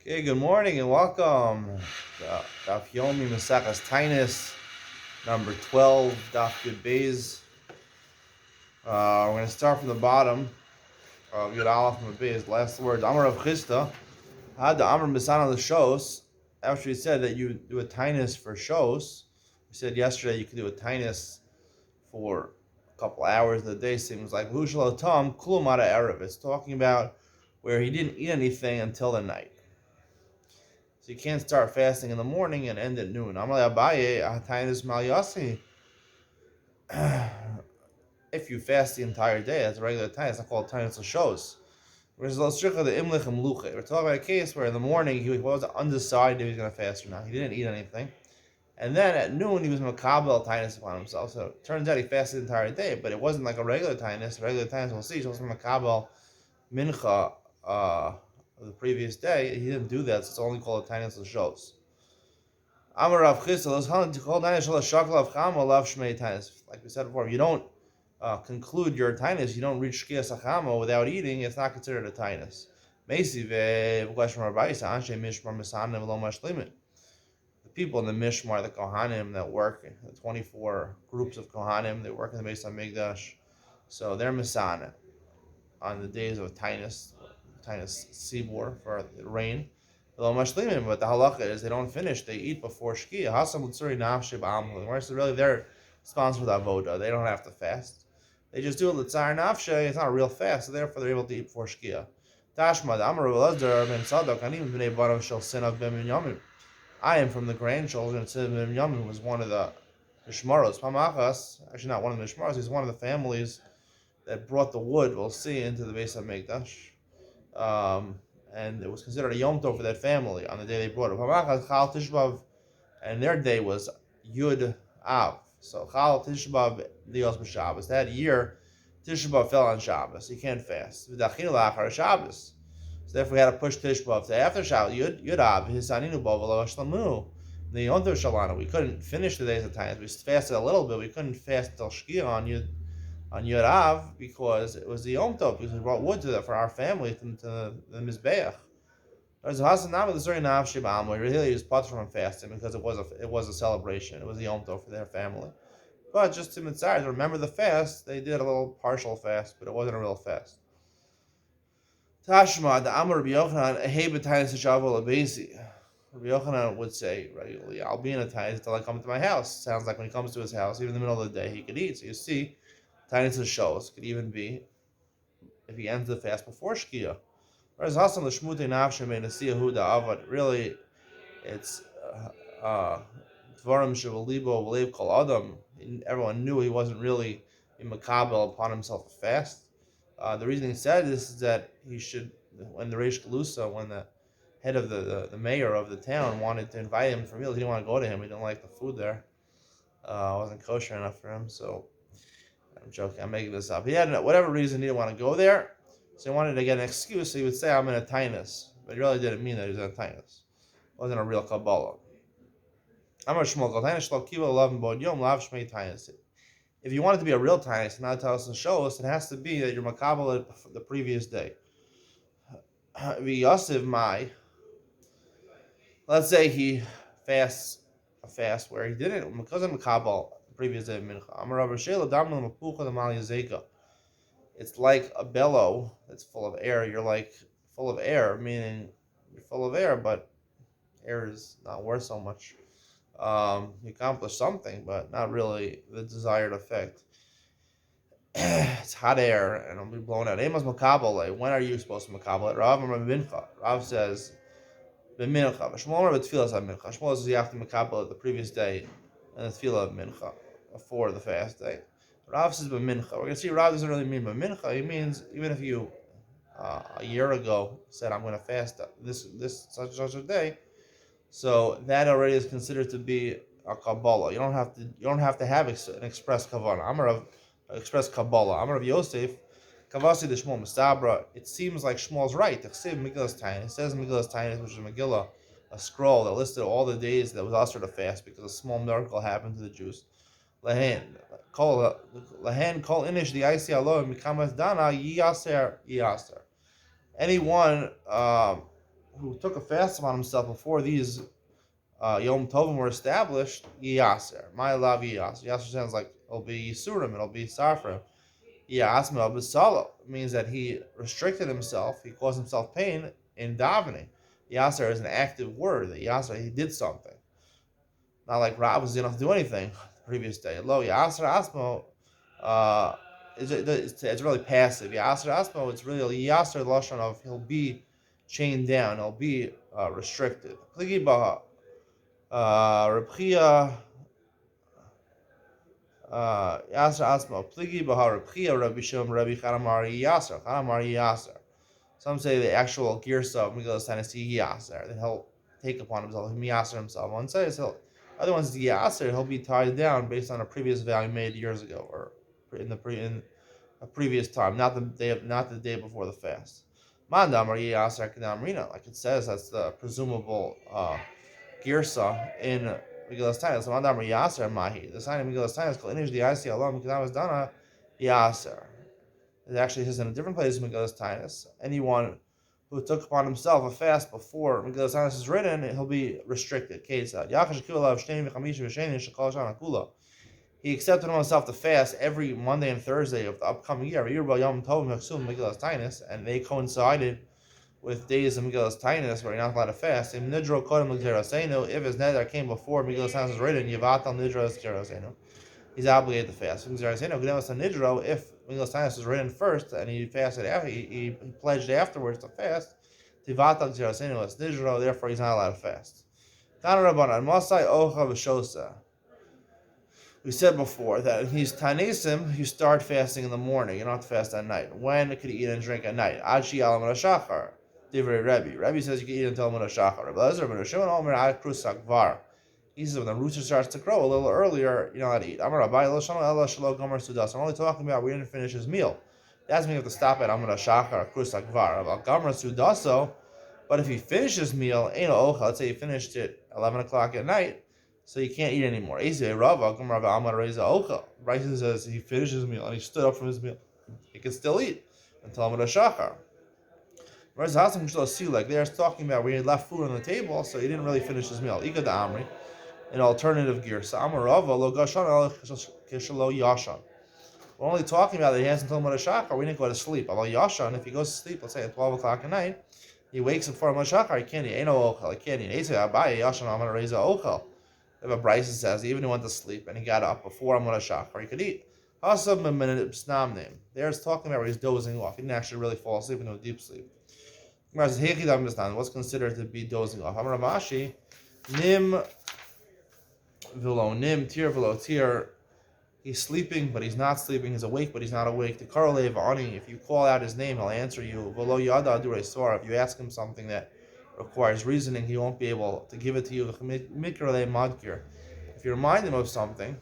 Okay, good morning and welcome. Daf Yomi Masakas Tainus, number 12, Daf Yud Beis. We're going to start from the bottom. Yud Aleph from the Beis. Last words. Amar of Chisda. Had the Amar Misana the Shos. After he said that you do a Tainus for Shos, we said yesterday you could do a Tainus for a couple hours of the day. Seems like Hushal Tom Kulumata Erev. It's talking about where he didn't eat anything until the night. So you can't start fasting in the morning and end at noon. Amalei Abaye, Tainus Mal Yasi. If you fast the entire day, that's a regular time. It's not called Tainus Shos. Whereas the Imlich and Mluche. We're talking about a case where in the morning he was undecided if he was going to fast or not. He didn't eat anything. And then at noon he was Makabel Tainus upon himself. So it turns out he fasted the entire day, but it wasn't like a regular Tainus. Regular Tainus, we'll see, he was Makabel Mincha of the previous day. He didn't do that, so it's only called a Tainus Shos. Amar Rav Chisda, like we said before, if you don't conclude your tainus, you don't reach shkias achama without eating, it's not considered a tainus. The people in the mishmar, the kohanim that work, the 24 groups of kohanim, they work in the Beis Hamikdash, so they're misana on the days of tainus sibor for the rain. But the halacha is they don't finish; they eat before shkia. Hasam l'tzuri nafshe ba'amhu. So really, they're responsible for the avoda. They don't have to fast. They just do it l'tzar nafshe. It's not a real fast, so therefore they're able to eat before shkia. Tashma the Amar Elazar ben Sadok Anim b'nei banav shel sinav ben Binyamin. I am from the grandchildren of Sinav ben Binyamin, who was one of the mishmaros. Pamachas, actually not one of the mishmaros. He's one of the families that brought the wood. We'll see into the Beis Hamikdash. And it was considered a Yom Tov for that family on the day they brought it. And their day was Yud Av. So Chal Tishbav Dios b'Shabbos. That year, Tishbav fell on Shabbos. You can't fast. Shabbos. So therefore, we had to push Tishbav to after Shabbos. Yud Av. Hisaninu Bavalo Shlamu. The Yom Tov Shalana. We couldn't finish the days of time. We fasted a little bit. We couldn't fast until Shkia on Yud Av because it was the Yom Tov, because we brought wood to that for our family to the Mizbeach. Really, he was put from fasting because it was a celebration. It was the Yom Tov for their family. But just to mitzvah, remember the fast, they did a little partial fast, but it wasn't a real fast. Tashma, the Amar Rabbi Yochanan, Rabbi Yochanan would say regularly, I'll be in a tainus until I come to my house. Sounds like when he comes to his house, even in the middle of the day, he could eat. So you see, tainus Shos could even be if he ends the fast before Shkia. Whereas Hasan l'shmute nafshe me'nasi Yehuda avad, really, it's dvarim shevalibo v'leiv kol adam. Everyone knew he wasn't really in makabel upon himself a fast. The reason he said this is that he should, when the Reish Galusa, when the head of the mayor of the town wanted to invite him for meals, he didn't want to go to him. He didn't like the food there. It wasn't kosher enough for him. So I'm joking. I'm making this up. He had whatever reason he didn't want to go there. So he wanted to get an excuse, so he would say, I'm in a tainus. But he really didn't mean that he was in a tainus. It wasn't a real Kabbalah. If you want it to be a real tainus, not tell us and show us, it has to be that you're makabel the previous day. Let's say he fasts a fast where he didn't, because of makabel the previous day of mincha. It's like a bellow that's full of air. You're like full of air, meaning you're full of air, but air is not worth so much. You accomplish something, but not really the desired effect. It's hot air, and it'll be blown out. Amos makabel. When are you supposed to makabel it? Rav says, b'mincha. Shmuel b'tfilas mincha. Shmuel says you have to makabel it the previous day, and the tefillah of mincha before the fast day. Rav says b'mincha. We're going to see Rav doesn't really mean b'mincha. He means even if you a year ago said I'm going to fast this such a day, so that already is considered to be a kabbalah. You don't have to have an express kavanah. Amar of express kabbalah. Amar of Yosef. Kavasi the Shmuel Mistabra. It seems like Shmuel's right. It says Megillas Tainus, which is Megillah, a scroll that listed all the days that was usher to fast because a small miracle happened to the Jews. Lahan kol inish the Isi Allah mikamas dana yiyaser. Anyone who took a fast upon himself before these Yom Tovim were established, Yaser. My love Yaser. Yaser sounds like it'll be Yisurim, it'll be Safra. Yasma B'Salo means that he restricted himself, he caused himself pain in davening. Yaser is an active word, that Yaser, he did something. Not like Rab was didn't have to do anything the previous day. Lo Yaser Asmo, it's really passive. Yaser Asmo, it's really Yaser Lashon of he'll be chained down, he'll be restricted. Pligi Baha. Rabchia Yasser Asma Pligi Bahar Rabchia Rabbi Shom Rabbi Chanamari Yasser. Some say the actual Girsa of Megillas Tennessee Yasser, that he'll take upon himself, him Yasser himself. One says other ones Yasser, he'll be tied down based on a previous value made years ago or in a previous time, not the day before the fast. Mandam or Yasser Kedamrina, like it says, that's the presumable Girsa in Megillas Tainis. So Mandam or Yasser Mahi. The sign of Megillas Tainis called Inish the IC alone because I was done Yasser. It actually says in a different place in Megillas Tainis. Anyone who took upon himself a fast before Megillas Tainis is written, he'll be restricted. He accepted on himself the fast every Monday and Thursday of the upcoming year. And they coincided with days of Megillas Tainis where you're not allowed to fast. If his nether came before Megillas Tainis was written, he's obligated to fast. If Megillas Tainis was written first and he fasted after, he pledged afterwards to fast, therefore he's not allowed to fast. We said before that if he's Tanesim, you start fasting in the morning. You don't have to fast at night. When could he eat and drink at night? Achi al Shachar. Divrei Rebbe. Rebbe says you can eat until Mona Shachar. He says when the rooster starts to grow a little earlier, you know how to eat. I'm only talking about we didn't finish his meal. That's mean you have to stop at Amar Shachar Krusak Var. About Gamar Sudaso, but if he finished his meal, ain't no ocha. Let's say he finished it 11 o'clock at night, so you can't eat anymore. Bryson says he finished his meal and he stood up from his meal. He can still eat until Amar Shachar. Whereas Hasan see like they're talking about where he had left food on the table, so he didn't really finish his meal. Ika da Amri, an alternative gear. Samarava lo gashan al kishalo yashan. We're only talking about that he hasn't told Shachar. We didn't go to sleep. Although yashan, if he goes to sleep, let's say at 12 o'clock at night, he wakes up for Shachar. He can't eat. Ain't no ochel. He can't eat. Yashan I'm gonna raise a ochel. If a Bryce says even if he went to sleep and he got up before Shachar, he could eat. Hasab Snam name. There's talking about where he's dozing off. He didn't actually really fall asleep into a deep sleep. What's considered to be dozing off? Ramashi, Nim Vilo Nim Tir Vilo Tir. He's sleeping, but he's not sleeping. He's awake, but he's not awake. The Karalev Ani, if you call out his name, he'll answer you. Vilo Yada Dure Sor. If you ask him something that requires reasoning, he won't be able to give it to you. Mikrale Madkir. If you remind him of something,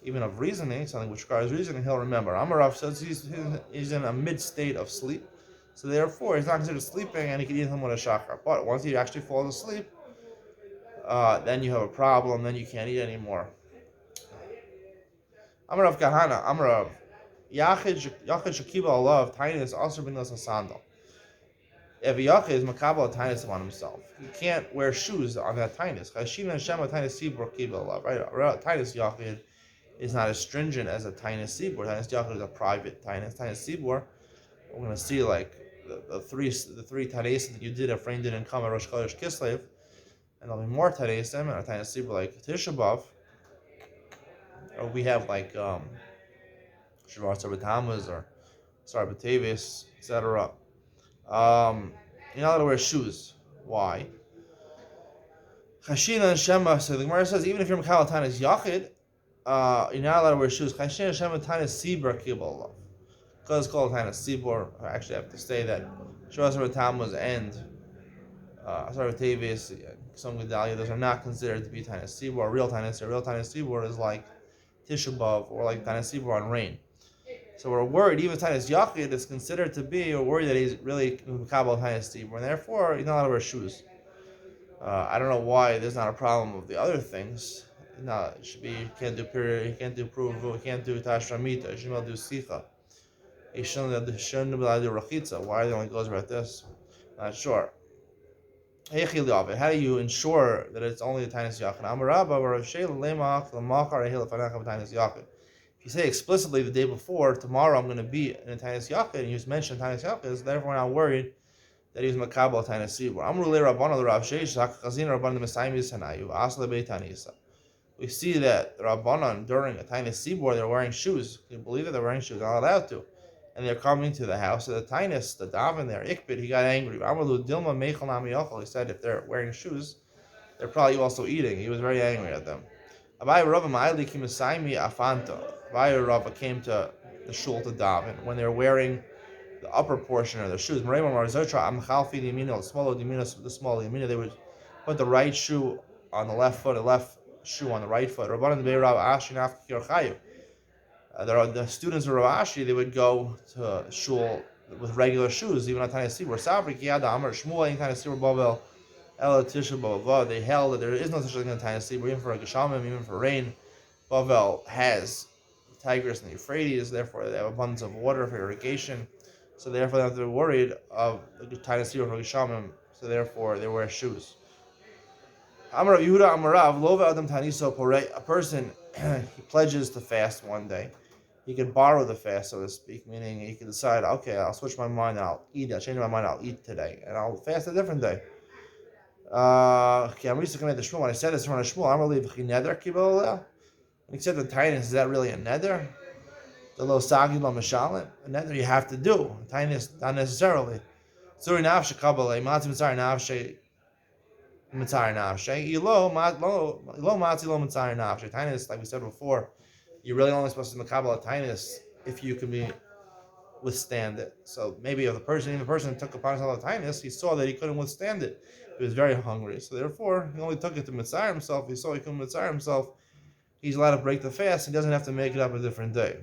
even of reasoning, something which requires reasoning, he'll remember. Amarav says he's in a mid state of sleep. So therefore, he's not considered sleeping, and he can eat him with a shachar. But once he actually falls asleep, then you have a problem. Then you can't eat anymore. Amarav Kahana, Amarav Yachid Shakiba Allah of Tainus also brings us a sandal. If a Yachid is makabel Tainus on himself, he can't wear shoes on that Tainus. Chashina Shema Tainus Sibur Kiba Allah. Right, Tainus Yachid is not as stringent as a Tainus Sibur. Tainus Yachid is a private Tainus. Tainus Sibur, we're going to see like the three Tanesim that you did if rain didn't come at Rosh Chodesh Kislev, and there'll be more Tanesim and a Tanesim like Tisha B'Av. Or we have like Shavar Sarbathamas or Sarbatevis, etc. You're not allowed to wear shoes. Why? Chashina and Shema. So the Gemara says even if you're Mekal Tanis Yachid, you're not allowed to wear shoes. Chashina and Shema Tanis Sibur Kibbal. Because it's called Tanis Sibur. I actually have to say that Shavar Sarbathamas and Sarbatevis, some Gedalia, those are not considered to be Tanis Sibur. Real Tanis Sibur is like Tisha B'Av or like Tanis Sibur on rain. So we're worried, even Tanis Yachid is considered to be, we're worried that he's really Mekabel Tanis Sibur, and therefore he's not allowed to wear shoes. I don't know why there's not a problem with the other things. No, it should be, you can't do period, you can't do Pruvu, you can't do Tashramita, you shouldn't do Sicha. You shouldn't be allowed to do Rachitza. Why it only goes about this? Not sure. How do you ensure that it's only a Tainus Yachid? If you say explicitly the day before, tomorrow I'm going to be in a Tainus Yachid, and you just mention Tainus Yachid, so therefore we're not worried that he's Makabal Tainus Sibur. We see that the Rabbanon during a Tainus Sibur they're wearing shoes. Can you believe it? They're wearing shoes, they're not allowed to. And they're coming to the house of the Tainus, the Davin there, Ikbid, he got angry. He said if they're wearing shoes, they're probably also eating. He was very angry at them. Abai Rava Ma'ali Kimasaimi Afanta. Abai Rava came to the shul to daven when they're wearing the upper portion of their shoes. They would put the right shoe on the left foot, the left shoe on the right foot. The students of Rav Ashi, they would go to shul with regular shoes, even on Tanya Sibur. Sabri Kiyada Amar Shmuel in Tanya Sibur Babel El Tisha Bava. They held that there is no such thing in Tanya Sibur, even for a Geshamim, even for rain. Bavel has the Tigris and the Euphrates, therefore they have abundance of water for irrigation. So therefore they don't have to be worried of the Tanya Sibur for Geshamim. So therefore they wear shoes. Amar Yehuda Amarav Lova Adam Taniso Porei. A person he pledges to fast one day. He can borrow the fast, so to speak, meaning he can decide, okay, I'll switch my mind, I'll change my mind, I'll eat today, and I'll fast a different day. Okay, I'm used to coming to Shmuel. When I said this in front of Shmuel, I'm going to leave neder kibbutz. When he said the Tainus, is that really a neder? The lo sagi lo mishalim? A neder you have to do. Tainus, not necessarily. Suri nafshe kabbalah, matzi mitzari nafshe, mitzari nafshe, ilo matzi lo mitzari nafshe. Tainus, like we said before, you're really only supposed to makabel a Tainus if you can withstand it. So maybe if the person took upon himself a Tainus, he saw that he couldn't withstand it. He was very hungry. So therefore, he only took it to mitzari himself. He saw he couldn't mitzari himself. He's allowed to break the fast. He doesn't have to make it up a different day.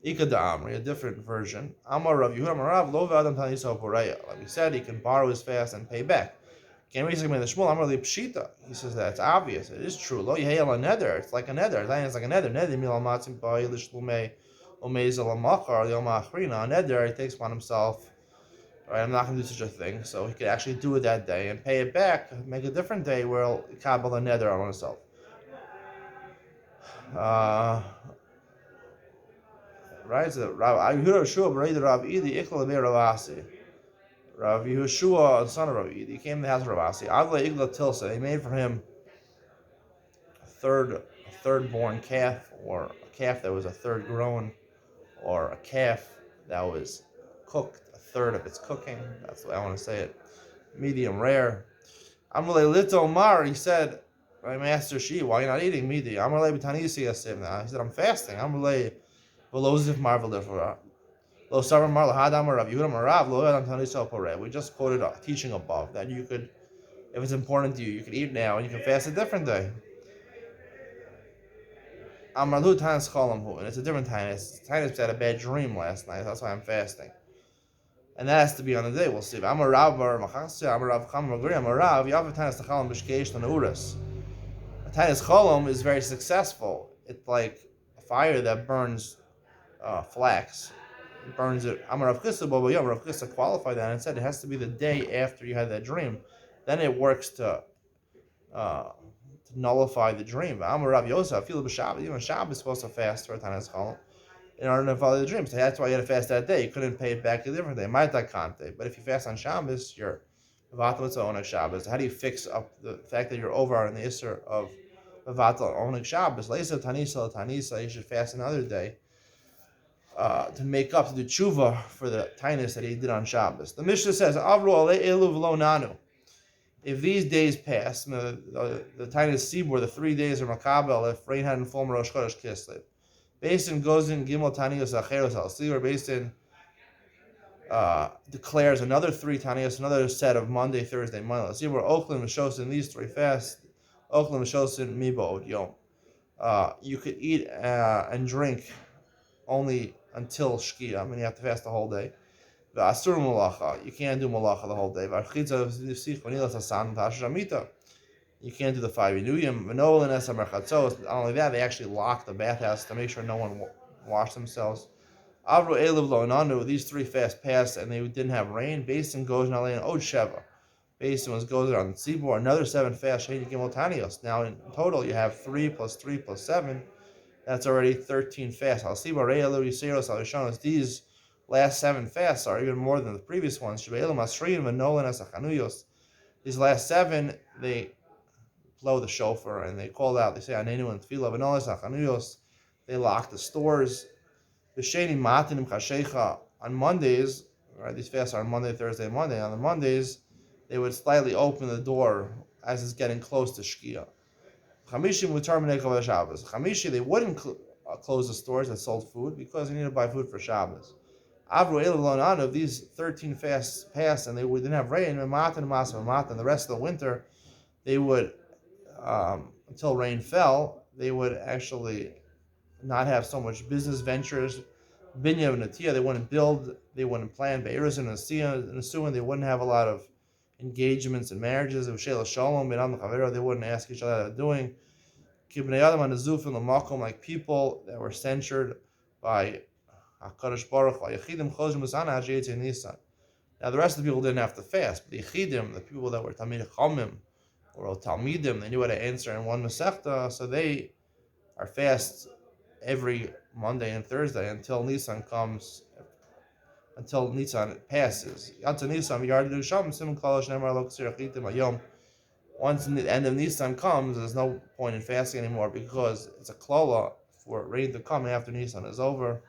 Ika da Amri, a different version. Amar Rav Yehuda Amarav Lo V'Adam Taniso Poreya. Like we said, he can borrow his fast and pay back. Can't read the Shmuel. Amar Li Pshita. He says that it's obvious. It is true. Lo Yehayel a neder. It's like a neder. It's like a neder. Neder Mil Matzim Ba'il Shlume Omez Al Machar Yom Achrina. A neder he takes upon himself. Right, I'm not going to do such a thing. So he could actually do it that day and pay it back. Make a different day where he'll kabel a neder on himself. Right, so Rav Yehoshua b'reid Rav Idi ikla be Rav Asi. Rav Yehoshua, the son of Rav Idi, he came to the house of Rav Asi. Avle igla tilsa. He made for him a third born calf, or a calf that was a third grown, or a calf that was cooked, a third of its cooking. That's the way I want to say it. Medium rare. Amrle Lito Mar, he said, my master Shi, why are you not eating midi? Amrle B'tanisi Yasim. He said, I'm fasting. Amrle Velozif Marvel Defora. Lo Sarva Mar Lahadam Rav Yehuda Marav Lo Adam Taniso Pore. We just quoted a teaching above that you could, if it's important to you, you could eat now and you can fast a different day. Amrlu Tanis Cholamhu, and it's a different Tanis. Tanis had a bad dream last night, that's why I'm fasting. And that has to be on the day, we'll see. Amarav Bar Machasya, Amarav Chamagri, Amarav, Yav Tanis Tachalam Bishkesh Uras. Tanis Cholam is very successful. It's like a fire that burns flax. It burns it. Amar Rav Chisda, but Rav Chisda qualified that and said it has to be the day after you had that dream. Then it works to nullify the dream. Amar Rav Yosef, feel b'Shabbat. Even Shabbat is supposed to fast for Tanis Cholam in order to follow the dream. So that's why you had to fast that day. You couldn't pay it back a different day. Ma'ita kante. But if you fast on Shabbos, you're mevatel oneg Shabbos. How do you fix up the fact that you're over on the Isser of mevatel oneg Shabbos? Leisa Tanisa. You should fast another day. To make up to the tshuva for the tainus that he did on Shabbos. The Mishnah says, Avru ale elu v'lo nanu. If these days pass, the tainus sibur, the 3 days are makabel, if rain hadn't fallen Rosh Chodesh Kislev. Basin goes in Gimel Tanios Acheros Al Sibur. Basin declares another 3 Tanios, another set of Monday, Thursday, Monday. Sibur Oakland Mishosin, these 3 fasts. Oakland Mishosin Mibo Od Yom. You could eat and drink only until Shkia. I mean, you have to fast the whole day. The Asur Malacha, you can't do Malacha the whole day. You can't do the 5 Inuyim. Not only that, they actually lock the bathhouse to make sure no one washed themselves. Avru Eliv Lo Nanu, these 3 fasts passed and they didn't have rain. Basin goes Nalayan Od Sheva. Based on what goes on the Tzibor, another 7 fasts. Now in total you have 3 plus 3 plus 7. That's already 13 fasts. These last 7 fasts are even more than the previous ones. These last 7, they blow the shofar and they call out. They say Anenu and Tefillah. They lock the stores. On Mondays, right? These fasts are on Monday, Thursday, and Monday. On the Mondays, they would slightly open the door as it's getting close to Shkia. Chamishi, they wouldn't close the stores that sold food because they needed to buy food for Shabbos. Of these 13 fasts passed and they didn't have rain, and the rest of the winter, they would, until rain fell, they would actually not have so much business ventures. Binya and Natia, they wouldn't build, they wouldn't plan. Be'eris and Nasuin, they wouldn't have a lot of engagements and marriages. They wouldn't ask each other how they're doing. Like people that were censured by HaKadosh Baruch Hu. Now the rest of the people didn't have to fast, but the Yechidim, the people that were Talmidei Chomim or Talmidim, they knew how to answer in one Masechta, so they are fast every Monday and Thursday until Nisan comes, until Nisan passes. Once the end of Nisan comes, there's no point in fasting anymore because it's a klola for rain to come after Nisan is over.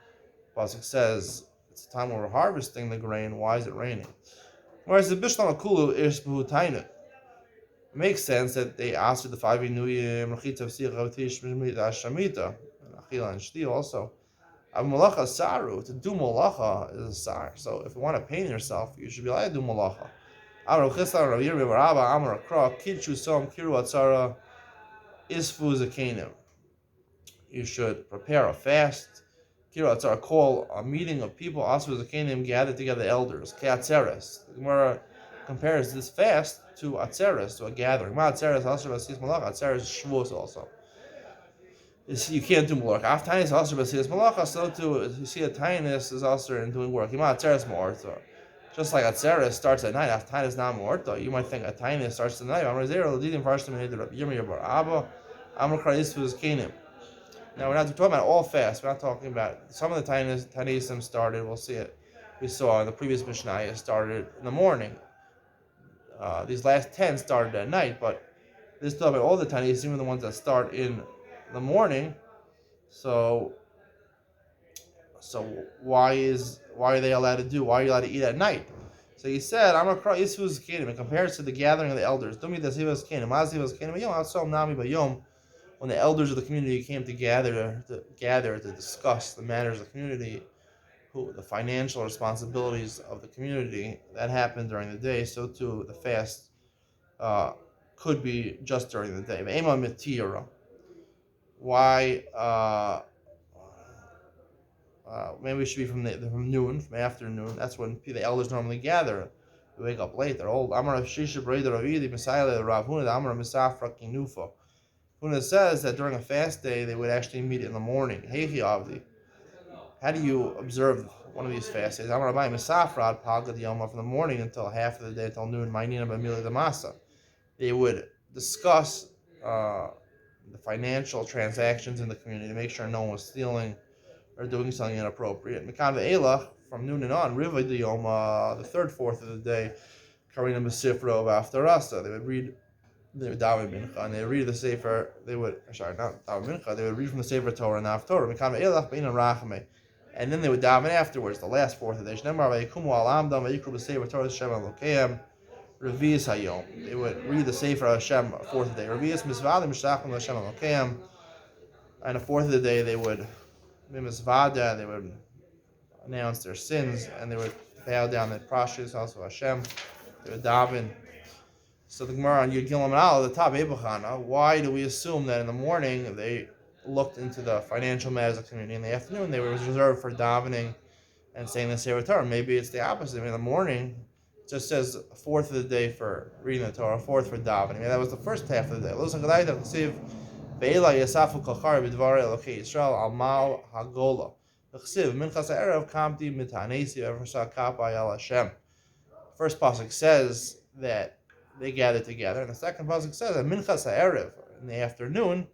Pasuk says it's a time when we're harvesting the grain. Why is it raining? Whereas the Bishlam Akulu is Taanit. It makes sense that they asked the 5 Inuyim, Rechitzav Sichav Tish Shamita, Achila and Shti also. Malacha Saru, to do Malacha is a Sar. So if you want to pain yourself, you should be allowed to do Malacha. Amar Chisla, Rav Yirmi Baraba, Amar Akra, Kichu Som, Kiru Atzara, Isfu Zakenim. You should prepare a fast. Kiru Atzara, call a meeting of people, Asfu Zakenim, gather together elders. Keatzeres. The Gemara compares this fast to Atzeres, to a gathering. Ma Atzeres, also Basis Malacha, Atzeres Shavuos also. You can't do work. After Taanit is also Basis Malacha, so too, you see a Taanit is also in doing work. You might Atzeres Ma'orta. Just like Atzeres starts at night, after Taanit is not Ma'orta, you might think a Taanit starts at night. Amar Zera, Ladidim Farshim, and Rabbi Yirmi Bar Abba, Amar Krais Fuz Kenim. Now we're not talking about all fast. We're not talking about some of the Taanisim started. We'll see it. We saw in the previous Mishnah started in the morning. These last 10 started at night, but this is talking about all the Taanisim, even the ones that start in the morning. So why are they allowed to do? Why are you allowed to eat at night? So he said, "I'm a cry isfuz kenim." It compares to the gathering of the elders. Dumi dasivas kenim, mazivas kenim. Yom atzom nami bayom. When the elders of the community came to gather to discuss the matters of the community, the financial responsibilities of the community, that happened during the day. So too, the fast could be just during the day. Why? Maybe it should be from noon, from afternoon. That's when the elders normally gather. They wake up late. They're old. Amar Shisha Breda Ravidi Messiah Rav Huna Amar Misafra Kinufa. Huna says that during a fast day they would actually meet in the morning. Heichi Avdi. How do you observe one of these fast days? Amar Abai Misafra Palgad Yoma from the morning until half of the day until noon. Mainina Bamila Damasa. They would discuss the financial transactions in the community to make sure no one was stealing or doing something inappropriate. Mekan ve'elach, from noon and on, Riva Diyoma, the third, fourth of the day, Karina Mesifro of Afterasa. They would daven mincha, and they would read the Sefer, they would read from the Sefer Torah and Haftorah. Mekan ve'elach, be'in rachame. And then they would daven afterwards, the last fourth of the day. Shnemar ve'ikumu alamdam ve'ikru b'Sefer Torah Hashem Elokeim. Revi'is hayom. They would read the Sefer Hashem, fourth of the day. Revi'is misvadim shachim Hashem Elokeim. And the fourth of the day, they would they would announce their sins and they would bow down and prostrate themselves to Hashem. They would daven. So the Gemara on Yud Gimel Al, the top Ebachana, why do we assume that in the morning they looked into the financial matters of the community, in the afternoon they were reserved for davening and saying the Sefer Torah? Maybe it's the opposite. In the morning, it just says a fourth of the day for reading the Torah, a fourth for davening. That was the first half of the day. Ve'ela yasafu kachar b'dvarei Elokei Yisrael al mal hagola. V'chsiv minchas ha'erev kamti mitanesi v'efrasa kapai al Hashem. First pasuk says that they gathered together. And the second pasuk says that minchas ha'erev, in the afternoon,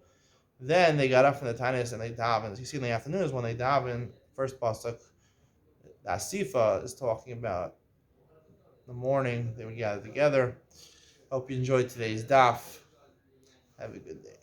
then they got up from the Taanit and they daven. As you see in the afternoon is when they daven. First pasuk, the Asifa is talking about the morning they would gather together. Hope you enjoyed today's daf. Have a good day.